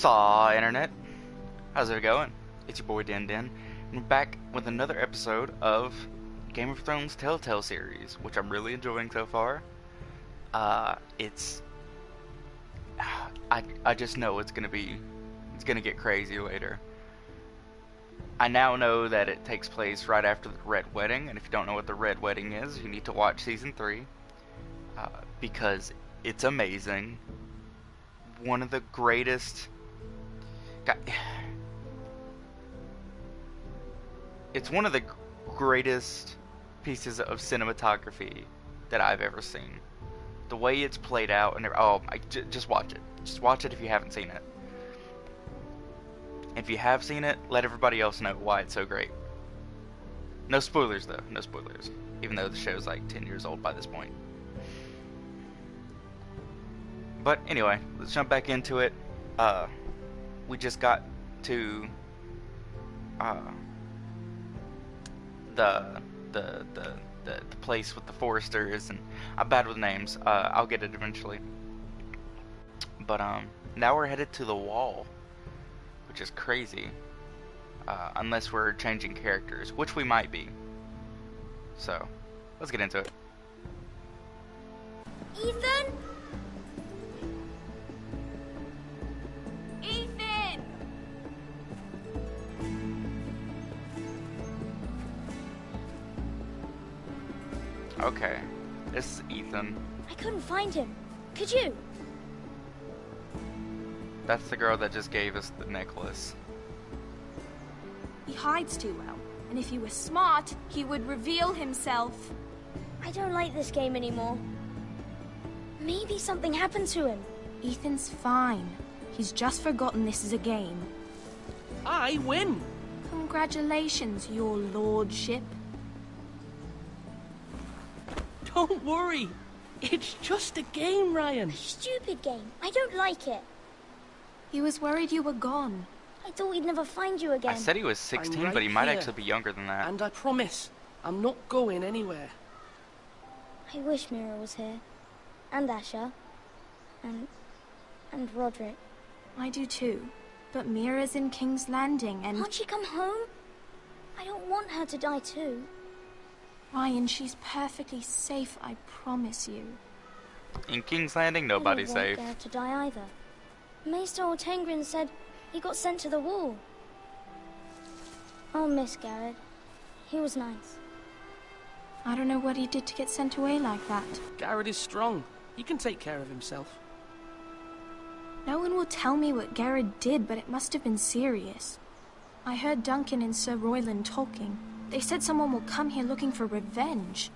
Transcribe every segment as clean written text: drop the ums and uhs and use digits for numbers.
Saw Internet. How's it going? It's your boy Den Den, and we're back with another episode of Game of Thrones Telltale series, which I'm really enjoying so far. I just know it's gonna get crazy later. I now know that it takes place right after the Red Wedding, and if you don't know what the Red Wedding is, you need to watch season 3, because it's amazing. One of the greatest. It's one of the greatest pieces of cinematography that I've ever seen. The way it's played out, and just watch it. Just watch it if you haven't seen it. If you have seen it, let everybody else know why it's so great. No spoilers though, no spoilers. Even though the show's like 10 years old by this point. But anyway, let's jump back into it. We just got to the place with the foresters, and I'm bad with names. I'll get it eventually. But now we're headed to the Wall, which is crazy. Unless we're changing characters, which we might be. So, let's get into it. Ethan? Ethan! Okay, this is Ethan. I couldn't find him. Could you? That's the girl that just gave us the necklace. He hides too well, and if he were smart, he would reveal himself. I don't like this game anymore. Maybe something happened to him. Ethan's fine. He's just forgotten this is a game. I win! Congratulations, your lordship. Don't worry. It's just a game, Ryan. A stupid game. I don't like it. He was worried you were gone. I thought we'd never find you again. I said he was 16, right but he might here. actually be younger than that. And I promise, I'm not going anywhere. I wish Mira was here. And Asher. And Roderick. I do too. But Mira's in King's Landing and... Can't she come home? I don't want her to die too. Ryan, she's perfectly safe, I promise you. In King's Landing, nobody's safe. I don't want Garrett to die either. Maester Ortengrin said he got sent to the Wall. I'll miss Garrett. He was nice. I don't know what he did to get sent away like that. Garrett is strong. He can take care of himself. No one will tell me what Garrett did, but it must have been serious. I heard Duncan and Sir Royland talking. They said someone will come here looking for revenge.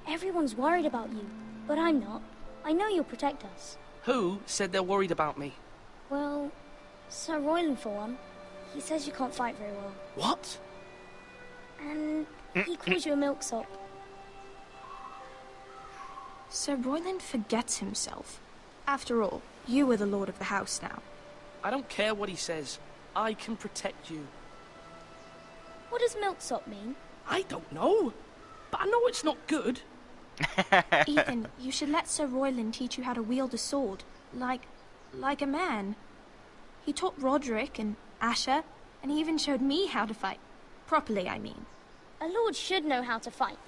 Everyone's worried about you, but I'm not. I know you'll protect us. Who said they're worried about me? Well, Sir Royland for one. He says you can't fight very well. What? And he calls you a milksop. Sir Royland forgets himself. After all, you are the lord of the house now. I don't care what he says. I can protect you. What does milksop mean? I don't know. But I know it's not good. Ethan, you should let Sir Royland teach you how to wield a sword. Like a man. He taught Roderick and Asher, and he even showed me how to fight. Properly, I mean. A lord should know how to fight.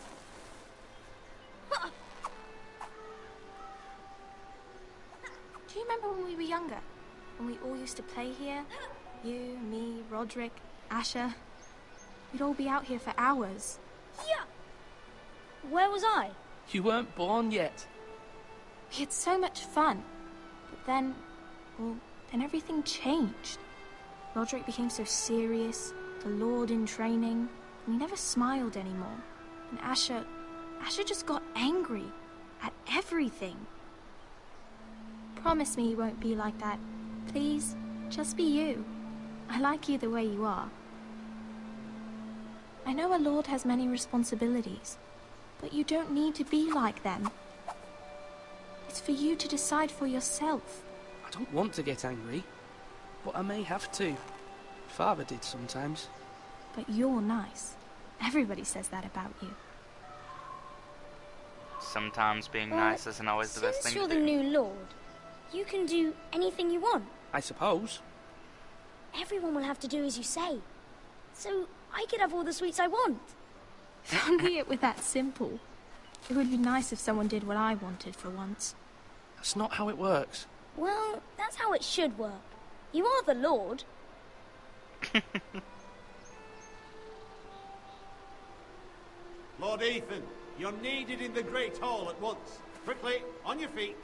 Do you remember when we were younger? When we all used to play here? You, me, Roderick, Asher. We'd all be out here for hours. Yeah. Where was I? You weren't born yet. We had so much fun. But then everything changed. Roderick became so serious, the lord in training, and he never smiled anymore. And Asher just got angry at everything. Promise me you won't be like that. Please, just be you. I like you the way you are. I know a lord has many responsibilities, but you don't need to be like them. It's for you to decide for yourself. I don't want to get angry, but I may have to. Father did sometimes. But you're nice. Everybody says that about you. Sometimes being nice isn't always the best thing to do. Since you're the new lord, you can do anything you want. I suppose. everyone will have to do as you say. So I could have all the sweets I want. If only it were that simple. It would be nice if someone did what I wanted for once. That's not how it works. Well, that's how it should work. You are the Lord. Lord Ethan, you're needed in the Great Hall at once. Quickly, on your feet.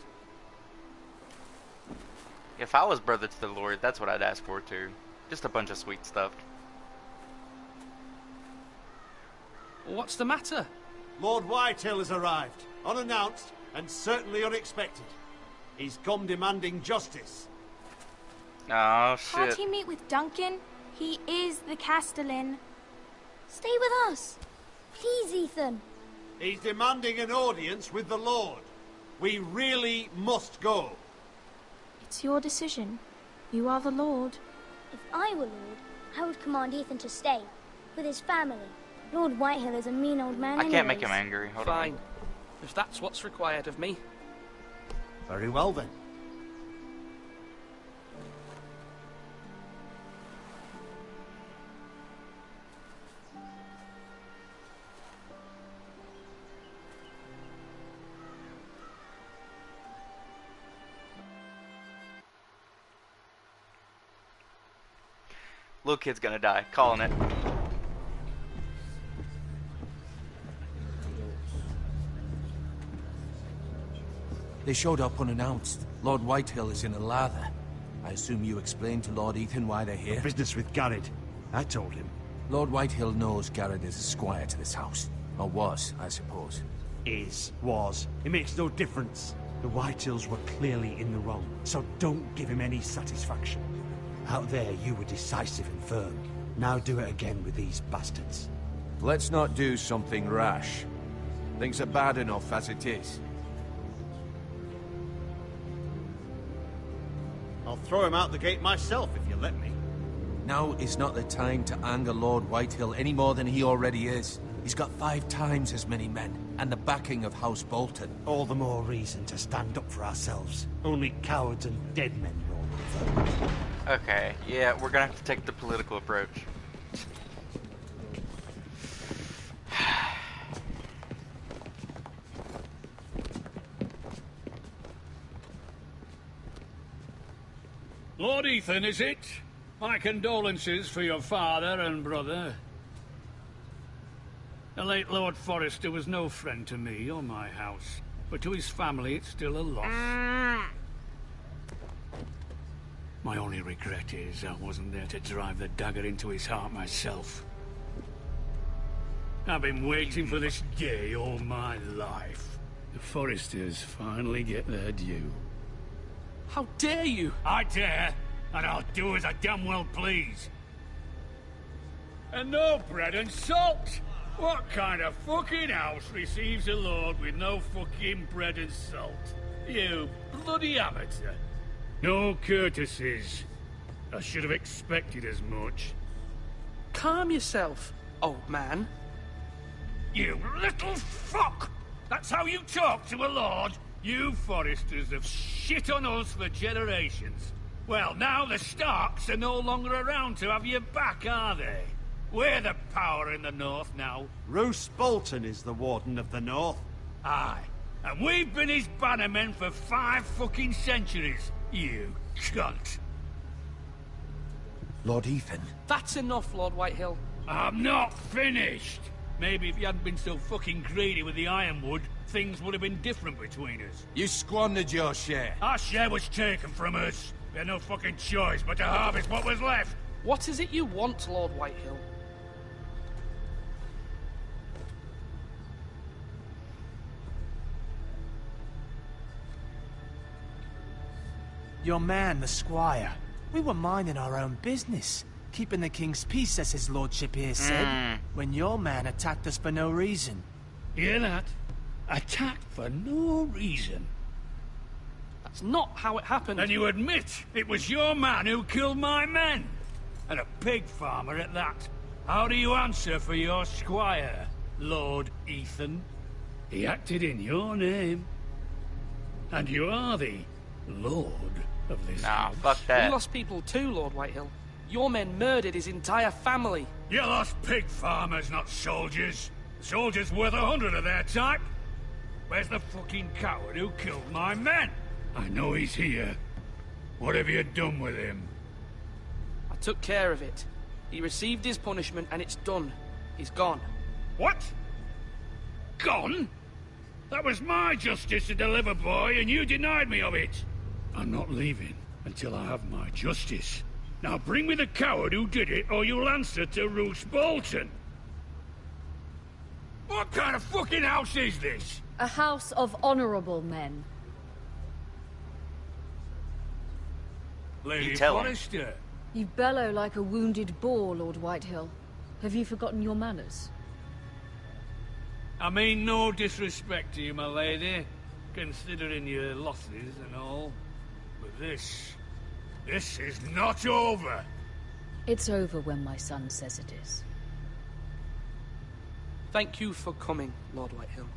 If I was brother to the Lord, that's what I'd ask for too. Just a bunch of sweet stuff. What's the matter? Lord Whitehill has arrived, unannounced and certainly unexpected. He's come demanding justice. Oh Can't shit. he meet with Duncan? He is the Castellan. Stay with us. Please, Ethan. He's demanding an audience with the Lord. We really must go. It's your decision. You are the Lord. If I were Lord, I would command Ethan to stay with his family. Lord Whitehill is a mean old man I can't make him anyways. angry. Hold Fine. on. If that's what's required of me. Very well then. Little kid's gonna die. Calling it. They showed up unannounced. Lord Whitehill is in a lather. I assume you explained to Lord Ethan why they're here? Business with Garrett. I told him. Lord Whitehill knows Garrett is a squire to this house. Or was, I suppose. Was. It makes no difference. The Whitehills were clearly in the wrong, so don't give him any satisfaction. Out there, you were decisive and firm. Now do it again with these bastards. Let's not do something rash. Things are bad enough as it is. I'll throw him out the gate myself if you let me. Now is not the time to anger Lord Whitehill any more than he already is. He's got 5 times as many men, and the backing of House Bolton. All the more reason to stand up for ourselves. Only cowards and dead men roll over. Okay, yeah, we're gonna have to take the political approach. Lord Ethan, is it? My condolences for your father and brother. The late Lord Forrester was no friend to me or my house, but to his family it's still a loss. My only regret is I wasn't there to drive the dagger into his heart myself. I've been waiting for this day all my life. The Forresters finally get their due. How dare you? I dare, and I'll do as I damn well please. And no bread and salt! What kind of fucking house receives a lord with no fucking bread and salt? You bloody amateur. No courtesies. I should have expected as much. Calm yourself, old man. You little fuck! That's how you talk to a lord? You Forresters have shit on us for generations. Well, now the Starks are no longer around to have your back, are they? We're the power in the north now. Roose Bolton is the Warden of the North. Aye. And we've been his bannermen for 5 fucking centuries. You cunt. Lord Ethan. That's enough, Lord Whitehill. I'm not finished. Maybe if you hadn't been so fucking greedy with the ironwood, things would have been different between us. You squandered your share. Our share was taken from us. We had no fucking choice but to harvest what was left. What is it you want, Lord Whitehill? Your man, the squire. We were minding our own business, keeping the king's peace, as his lordship here said, when your man attacked us for no reason. Hear that? Attacked for no reason. That's not how it happened. And you admit it was your man who killed my men? And a pig farmer at that. How do you answer for your squire, Lord Ethan? He acted in your name. And you are the Lord of this Nah, house. fuck We that. lost people too, Lord Whitehill. Your men murdered his entire family. You lost pig farmers, not soldiers. Soldiers worth 100 of their type. Where's the fucking coward who killed my men? I know he's here. What have you done with him? I took care of it. He received his punishment and it's done. He's gone. What? Gone? That was my justice to deliver, boy, and you denied me of it. I'm not leaving until I have my justice. Now bring me the coward who did it, or you'll answer to Roose Bolton. What kind of fucking house is this? A house of honorable men. Lady tell 'em. Forrester. You bellow like a wounded boar, Lord Whitehill. Have you forgotten your manners? I mean no disrespect to you, my lady, considering your losses and all. But this is not over. It's over when my son says it is. Thank you for coming, Lord Whitehill.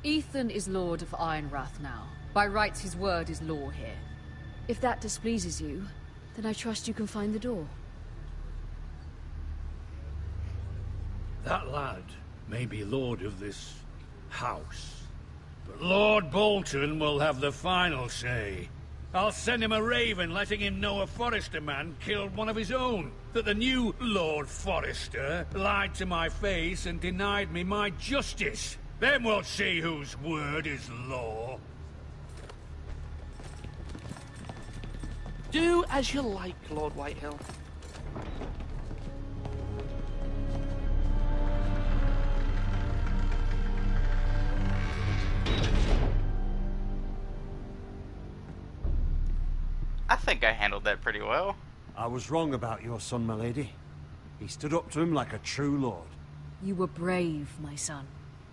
Ethan is Lord of Ironrath now. By rights, his word is law here. If that displeases you, then I trust you can find the door. That lad may be lord of this house, but Lord Bolton will have the final say. I'll send him a raven letting him know a Forrester man killed one of his own, that the new Lord Forrester lied to my face and denied me my justice. Then we'll see whose word is law. Do as you like, Lord Whitehill. I think I handled that pretty well. I was wrong about your son, my lady. He stood up to him like a true lord. You were brave, my son.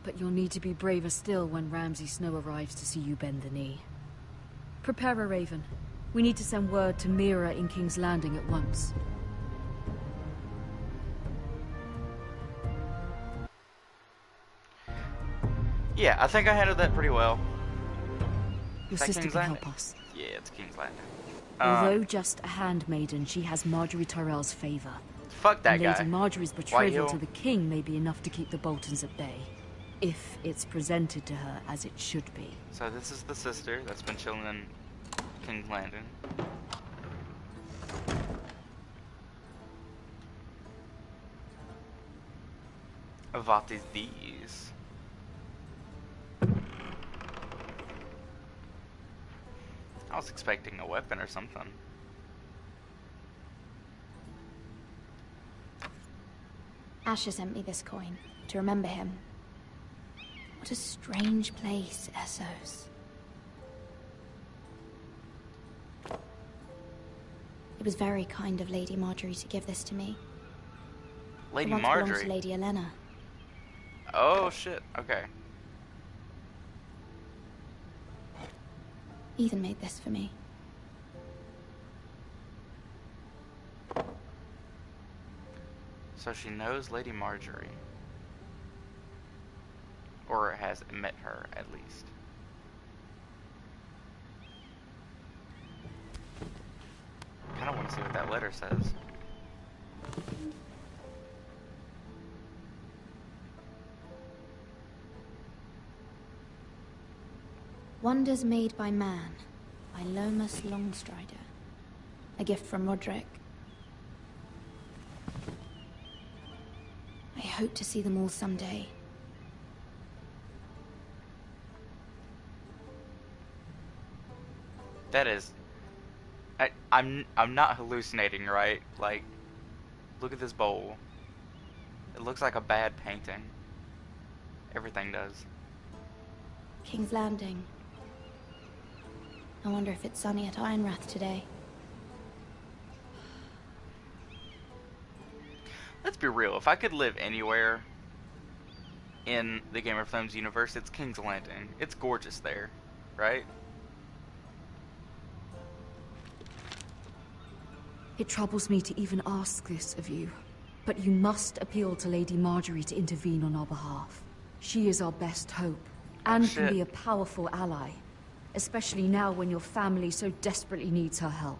But you'll need to be braver still when Ramsay Snow arrives to see you bend the knee. Prepare a raven. We need to send word to Mira in King's Landing at once. Yeah, I think I handled that pretty well. Your Is that sister King's can Landing? help us. Yeah, it's King's Landing. Although just a handmaiden, she has Marjorie Tyrell's favor. Fuck that And guy. Lady Marjorie's betrothal Whitehill. to the king may be enough to keep the Boltons at bay. If it's presented to her as it should be. So this is the sister that's been chilling in King's Landing. What is these? I was expecting a weapon or something. Asher sent me this coin to remember him. What a strange place, Essos. It was very kind of Lady Marjorie to give this to me. Lady It once belonged Marjorie. to Lady Elena. Oh shit. Okay. Ethan made this for me. So she knows Lady Marjorie. Or has met her, at least. Kinda wanna see what that letter says. Wonders Made by Man, by Lomas Longstrider. A gift from Roderick. I hope to see them all someday. That is... I'm not hallucinating, right? Like, look at this bowl. It looks like a bad painting. Everything does. King's Landing. I wonder if it's sunny at Ironrath today. Let's be real, if I could live anywhere in the Game of Thrones universe, it's King's Landing. It's gorgeous there, right? It troubles me to even ask this of you, but you must appeal to Lady Marjorie to intervene on our behalf. She is our best hope, and can shit. be a powerful ally, especially now when your family so desperately needs her help.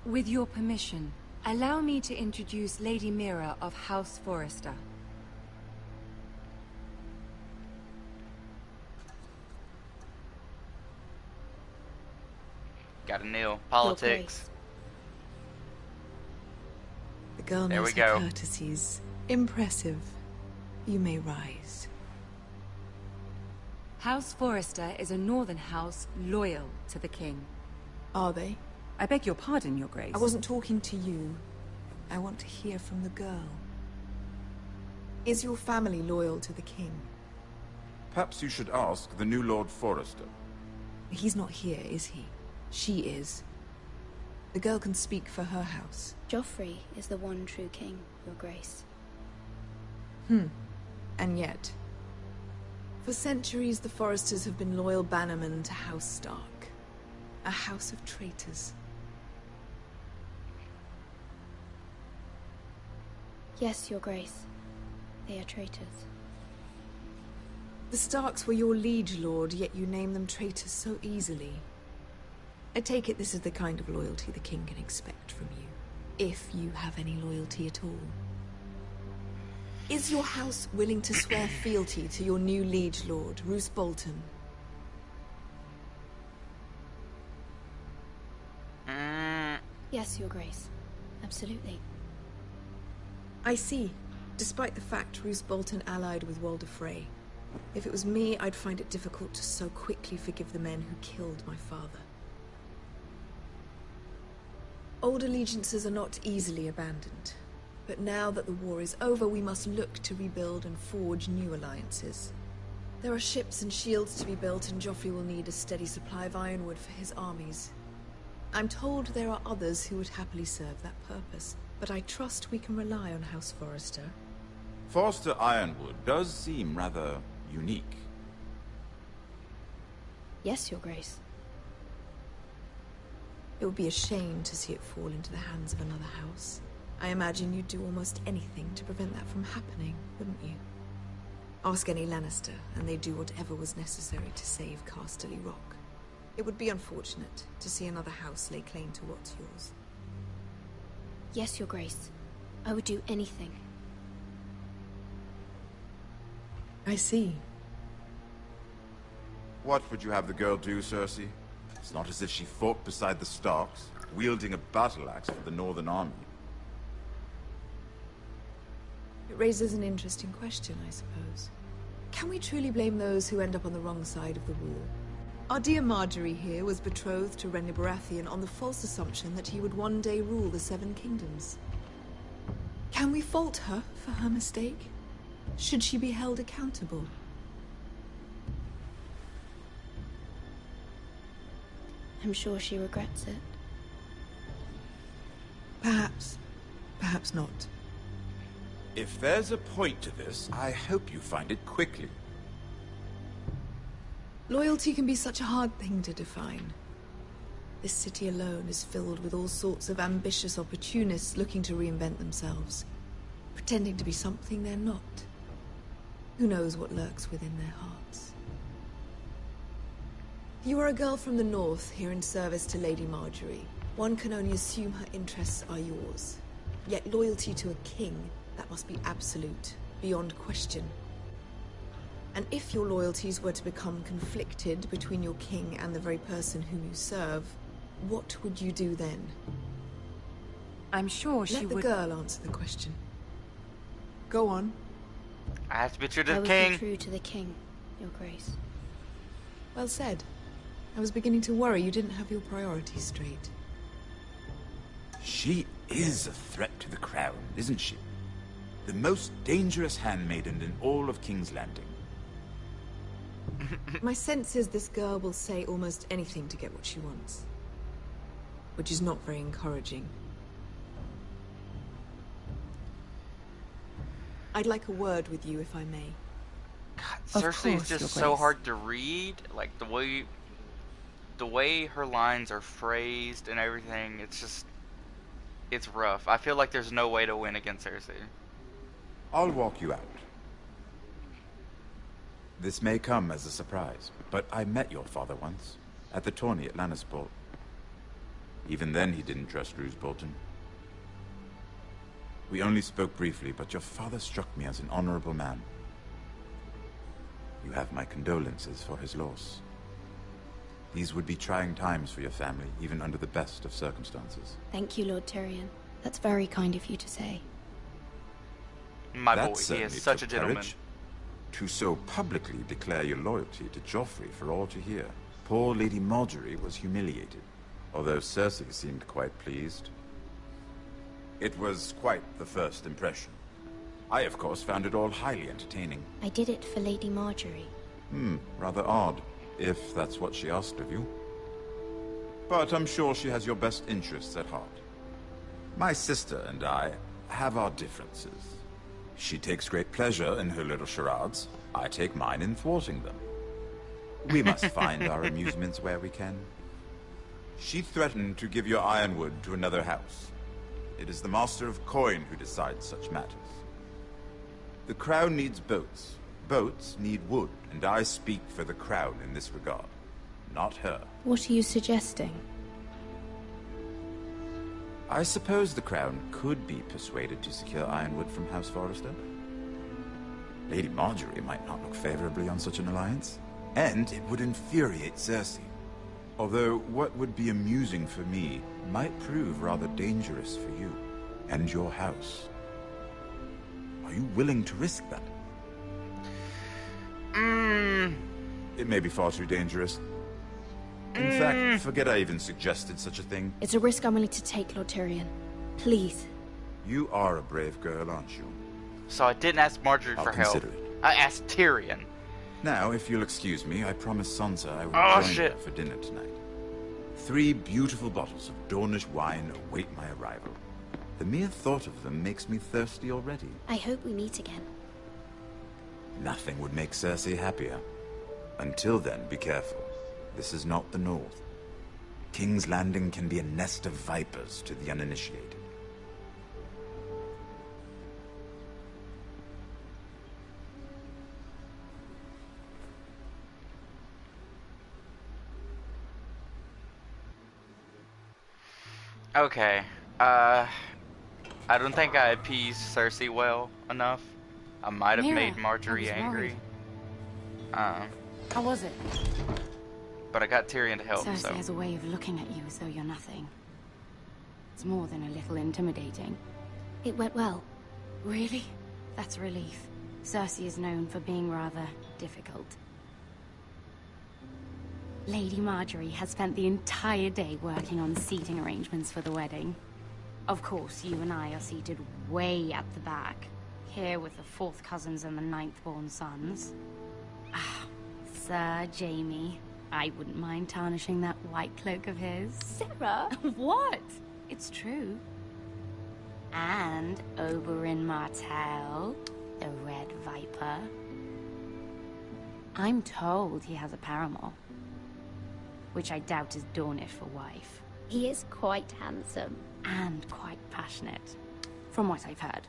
With your permission, allow me to introduce Lady Mira of House Forrester. Gotta kneel. Politics. The girl There knows we her go. courtesies. Impressive. You may rise. House Forrester is a northern house loyal to the king. Are they? I beg your pardon, Your Grace. I wasn't talking to you. I want to hear from the girl. Is your family loyal to the king? Perhaps you should ask the new Lord Forrester. He's not here, is he? She is. The girl can speak for her house. Joffrey is the one true king, Your Grace. And yet, for centuries the Forresters have been loyal bannermen to House Stark. A house of traitors. Yes, Your Grace. They are traitors. The Starks were your liege lord, yet you name them traitors so easily. I take it this is the kind of loyalty the king can expect from you. If you have any loyalty at all. Is your house willing to swear fealty to your new liege lord, Roose Bolton? Yes, Your Grace. Absolutely. I see. Despite the fact Roose Bolton allied with Walder Frey. If it was me, I'd find it difficult to so quickly forgive the men who killed my father. Old allegiances are not easily abandoned. But now that the war is over, we must look to rebuild and forge new alliances. There are ships and shields to be built, and Joffrey will need a steady supply of ironwood for his armies. I'm told there are others who would happily serve that purpose, but I trust we can rely on House Forrester. Forrester Ironwood does seem rather unique. Yes, Your Grace. It would be a shame to see it fall into the hands of another house. I imagine you'd do almost anything to prevent that from happening, wouldn't you? Ask any Lannister, and they'd do whatever was necessary to save Casterly Rock. It would be unfortunate to see another house lay claim to what's yours. Yes, Your Grace. I would do anything. I see. What would you have the girl do, Cersei? It's not as if she fought beside the Starks, wielding a battle axe for the Northern Army. It raises an interesting question, I suppose. Can we truly blame those who end up on the wrong side of the war? Our dear Marjorie here was betrothed to Renly Baratheon on the false assumption that he would one day rule the Seven Kingdoms. Can we fault her for her mistake? Should she be held accountable? I'm sure she regrets it. Perhaps. Perhaps not. If there's a point to this, I hope you find it quickly. Loyalty can be such a hard thing to define. This city alone is filled with all sorts of ambitious opportunists looking to reinvent themselves, pretending to be something they're not. Who knows what lurks within their hearts? You are a girl from the north, here in service to Lady Marjorie. One can only assume her interests are yours. Yet loyalty to a king, that must be absolute, beyond question. And if your loyalties were to become conflicted between your king and the very person whom you serve, what would you do then? I'm sure she would... Let the girl answer the question. Go on. I have to be true to I the would king. be true to the king, Your Grace. Well said. I was beginning to worry you didn't have your priorities straight. She is a threat to the crown, isn't she? The most dangerous handmaiden in all of King's Landing. My sense is this girl will say almost anything to get what she wants. Which is not very encouraging. I'd like a word with you, if I may. God, Cersei's just so hard to read. Like the way her lines are phrased and everything, it's rough. I feel like there's no way to win against Cersei. I'll walk you out. This may come as a surprise, but I met your father once, at the tourney at Lannisport. Even then, he didn't trust Roose Bolton. We only spoke briefly, but your father struck me as an honorable man. You have my condolences for his loss. These would be trying times for your family, even under the best of circumstances. Thank you, Lord Tyrion. That's very kind of you to say. My That boy, he certainly is such a took gentleman. courage. To so publicly declare your loyalty to Joffrey for all to hear. Poor Lady Marjorie was humiliated, although Cersei seemed quite pleased. It was quite the first impression. I, of course, found it all highly entertaining. I did it for Lady Marjorie. Rather odd, if that's what she asked of you. But I'm sure she has your best interests at heart. My sister and I have our differences. She takes great pleasure in her little charades. I take mine in thwarting them. We must find our amusements where we can. She threatened to give your ironwood to another house. It is the Master of Coin who decides such matters. The Crown needs boats. Boats need wood, and I speak for the Crown in this regard, not her. What are you suggesting? I suppose the Crown could be persuaded to secure ironwood from House Forrester. Lady Marjorie might not look favorably on such an alliance, and it would infuriate Cersei. Although what would be amusing for me might prove rather dangerous for you and your house. Are you willing to risk that? It may be far too dangerous. In fact, forget I even suggested such a thing. It's a risk I'm willing to take, Lord Tyrion. Please. You are a brave girl, aren't you? So I didn't ask Marjorie I'll for help. consider it. I asked Tyrion. Now, if you'll excuse me, I promised Sansa I would join shit. her for dinner tonight. 3 beautiful bottles of Dornish wine await my arrival. The mere thought of them makes me thirsty already. I hope we meet again. Nothing would make Cersei happier. Until then, be careful. This is not the North. King's Landing can be a nest of vipers to the uninitiated. Okay. I don't think I appeased Cersei well enough. I might have Mira, made Marjorie I was angry. How was it? But I got Tyrion to help, Cersei so. has a way of looking at you as though you're nothing. It's more than a little intimidating. It went well. Really? That's a relief. Cersei is known for being rather difficult. Lady Marjorie has spent the entire day working on seating arrangements for the wedding. Of course, you and I are seated way at the back, here with the 4th cousins and the 9th-born sons. Ah, Sir Jaime. I wouldn't mind tarnishing that white cloak of his. Sarah? What? It's true. And Oberyn Martell, the Red Viper. I'm told he has a paramour, which I doubt is Dornish for wife. He is quite handsome. And quite passionate, from what I've heard.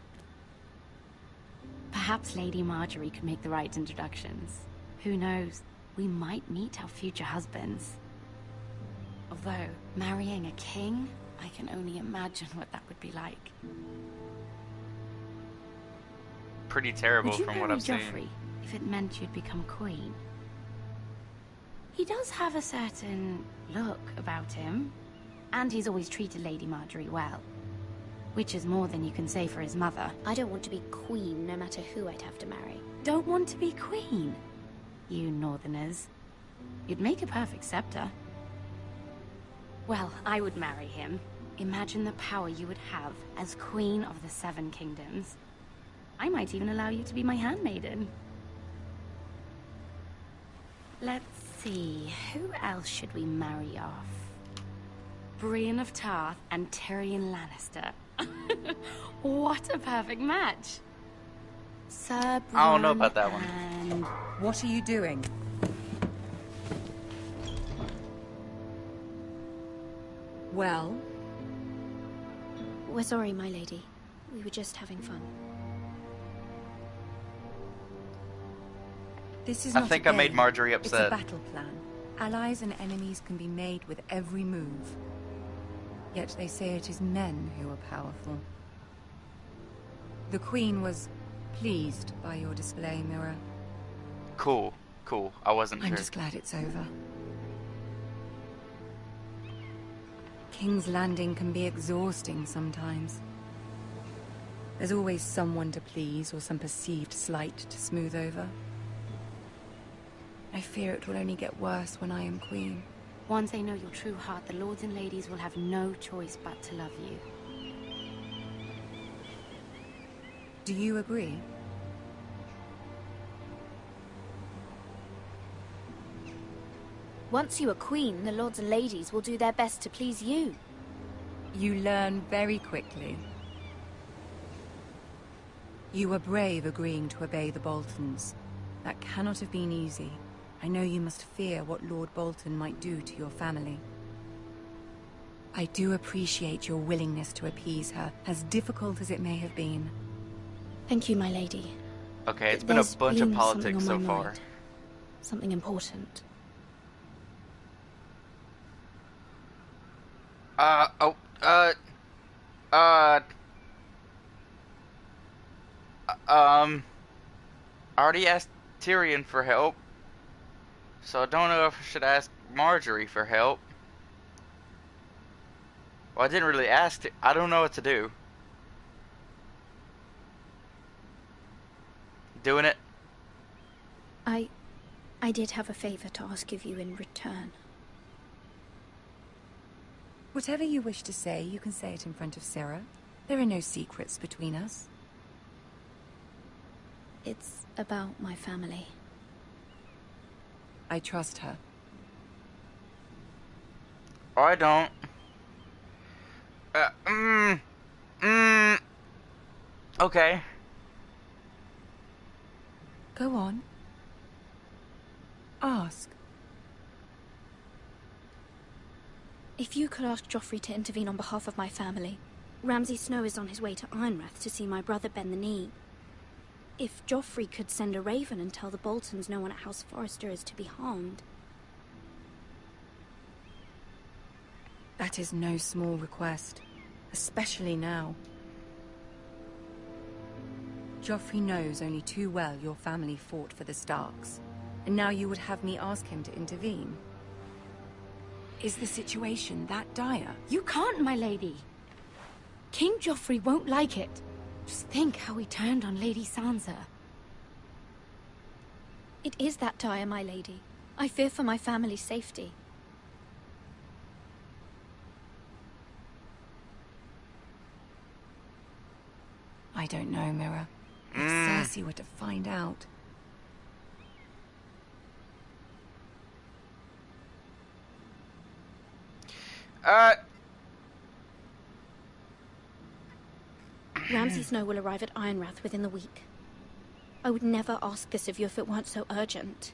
Perhaps Lady Marjorie could make the right introductions. Who knows? We might meet our future husbands. Although, marrying a king, I can only imagine what that would be like. Pretty terrible Would you from marry what I've Joffrey seen. if it meant you'd become queen? He does have a certain look about him, and he's always treated Lady Marjorie well. Which is more than you can say for his mother. I don't want to be queen, no matter who I'd have to marry. Don't want to be queen? You northerners. You'd make a perfect scepter. Well, I would marry him. Imagine the power you would have as Queen of the 7 Kingdoms. I might even allow you to be my handmaiden. Let's see, who else should we marry off? Brienne of Tarth and Tyrion Lannister. What a perfect match. Sir Brienne I don't know about that one. and... What are you doing? Well? We're sorry, my lady. We were just having fun. This is I not think a I made game. Marjorie It's upset. a battle plan. Allies and enemies can be made with every move. Yet they say it is men who are powerful. The Queen was pleased by your display, Mira. Cool, cool. I wasn't I'm sure. just glad it's over. King's Landing can be exhausting sometimes. There's always someone to please or some perceived slight to smooth over. I fear it will only get worse when I am queen. Once they know your true heart, the lords and ladies will have no choice but to love you. Do you agree? Once you are queen, the lords and ladies will do their best to please you. You learn very quickly. You were brave agreeing to obey the Boltons. That cannot have been easy. I know you must fear what Lord Bolton might do to your family. I do appreciate your willingness to appease her, as difficult as it may have been. Thank you, my lady. Okay, it's been a bunch of politics so far. Mind. Something important. I already asked Tyrion for help, so I don't know if I should ask Marjorie for help. Well, I didn't really ask it. I don't know what to do. Doing it? I did have a favor to ask of you in return. Whatever you wish to say, you can say it in front of Sarah. There are no secrets between us. It's about my family. I trust her. Or I don't. Okay. Go on. Ask. If you could ask Joffrey to intervene on behalf of my family. Ramsay Snow is on his way to Ironrath to see my brother bend the knee. If Joffrey could send a raven and tell the Boltons no one at House Forrester is to be harmed. That is no small request, especially now. Joffrey knows only too well your family fought for the Starks, and now you would have me ask him to intervene. Is the situation that dire? You can't, my lady. King Joffrey won't like it. Just think how he turned on Lady Sansa. It is that dire, my lady. I fear for my family's safety. I don't know, Mira. If Cersei were to find out... Ramsay Snow will arrive at Ironrath within the week. I would never ask this of you if it weren't so urgent.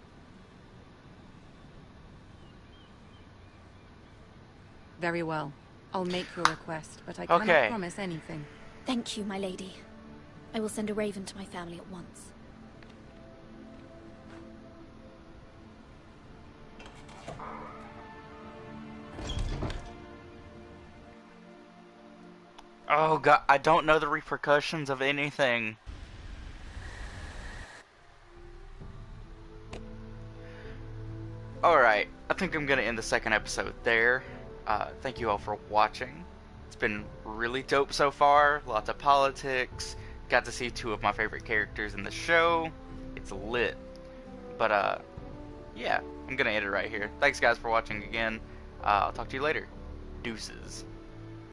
Very well. I'll make your request, but I cannot promise anything. Thank you, my lady. I will send a raven to my family at once. Oh god, I don't know the repercussions of anything. Alright, I think I'm gonna end the second episode there. Thank you all for watching. It's been really dope so far. Lots of politics. Got to see two of my favorite characters in the show. It's lit. But yeah, I'm gonna end it right here. Thanks guys for watching again. I'll talk to you later. Deuces.